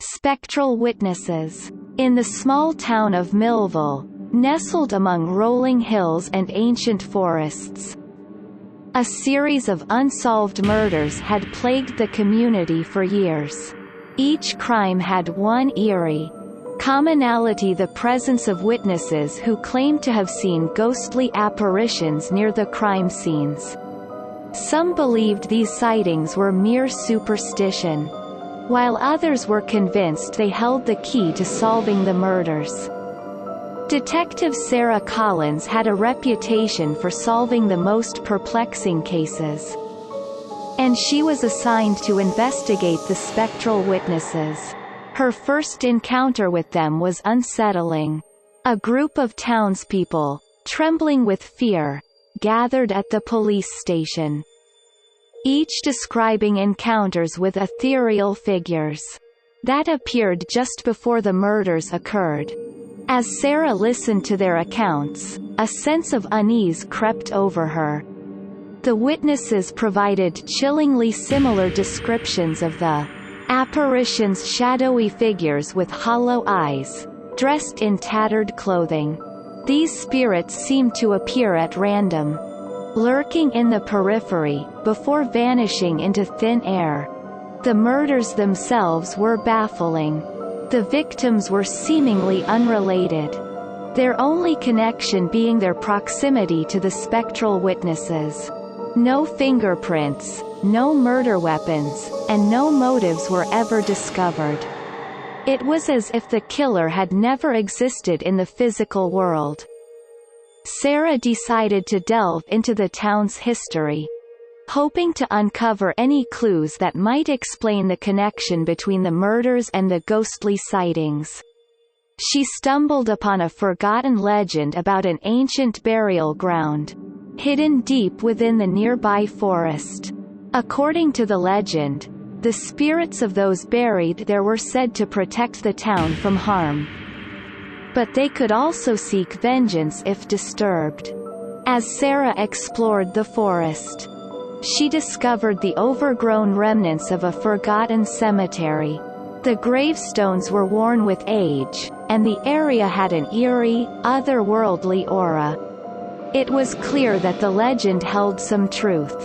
Spectral witnesses. In the small town of Millville, nestled among rolling hills and ancient forests, a series of unsolved murders had plagued the community for years. Each crime had one eerie commonality: the presence of witnesses who claimed to have seen ghostly apparitions near the crime scenes. Some believed these sightings were mere superstition, while others were convinced they held the key to solving the murders. Detective Sarah Collins had a reputation for solving the most perplexing cases, and she was assigned to investigate the spectral witnesses. Her first encounter with them was unsettling. A group of townspeople, trembling with fear, gathered at the police station, each describing encounters with ethereal figures that appeared just before the murders occurred. As Sarah listened to their accounts, a sense of unease crept over her. The witnesses provided chillingly similar descriptions of the apparitions: shadowy figures with hollow eyes, dressed in tattered clothing. These spirits seemed to appear at random, lurking in the periphery, before vanishing into thin air. The murders themselves were baffling. The victims were seemingly unrelated, their only connection being their proximity to the spectral witnesses. No fingerprints, no murder weapons, and no motives were ever discovered. It was as if the killer had never existed in the physical world. Sarah decided to delve into the town's history, hoping to uncover any clues that might explain the connection between the murders and the ghostly sightings. She stumbled upon a forgotten legend about an ancient burial ground, hidden deep within the nearby forest. According to the legend, the spirits of those buried there were said to protect the town from harm, but they could also seek vengeance if disturbed. As Sarah explored the forest, she discovered the overgrown remnants of a forgotten cemetery. The gravestones were worn with age, and the area had an eerie, otherworldly aura. It was clear that the legend held some truth.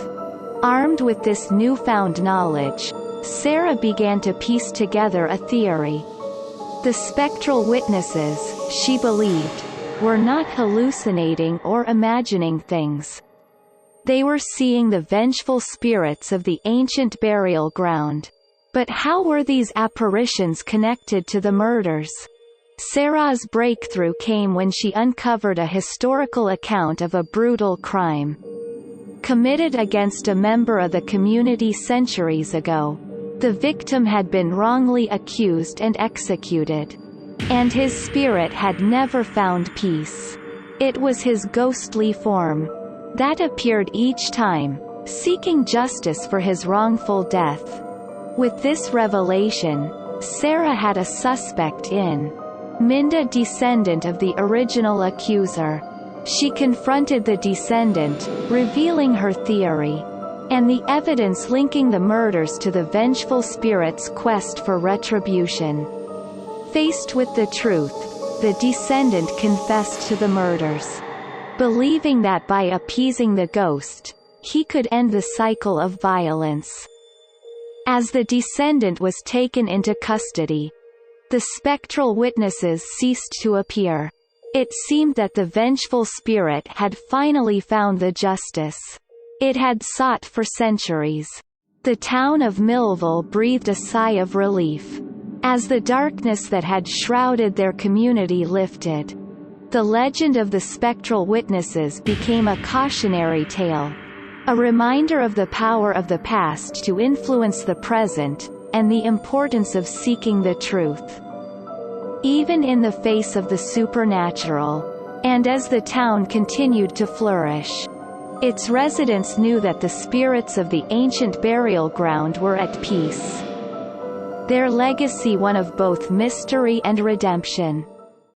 Armed with this newfound knowledge, Sarah began to piece together a theory. The spectral witnesses, she believed, were not hallucinating or imagining things. They were seeing the vengeful spirits of the ancient burial ground. But how were these apparitions connected to the murders? Sarah's breakthrough came when she uncovered a historical account of a brutal crime committed against a member of the community centuries ago. The victim had been wrongly accused and executed, and his spirit had never found peace. It was his ghostly form that appeared each time, seeking justice for his wrongful death. With this revelation, Sarah had a suspect in Minda, descendant of the original accuser. She confronted the descendant, revealing her theory, and the evidence linking the murders to the vengeful spirit's quest for retribution. Faced with the truth, the descendant confessed to the murders, believing that by appeasing the ghost, he could end the cycle of violence. As the descendant was taken into custody, the spectral witnesses ceased to appear. It seemed that the vengeful spirit had finally found the justice it had sought for centuries. The town of Millville breathed a sigh of relief as the darkness that had shrouded their community lifted. The legend of the spectral witnesses became a cautionary tale, a reminder of the power of the past to influence the present, and the importance of seeking the truth, even in the face of the supernatural. And as the town continued to flourish, its residents knew that the spirits of the ancient burial ground were at peace, their legacy one of both mystery and redemption.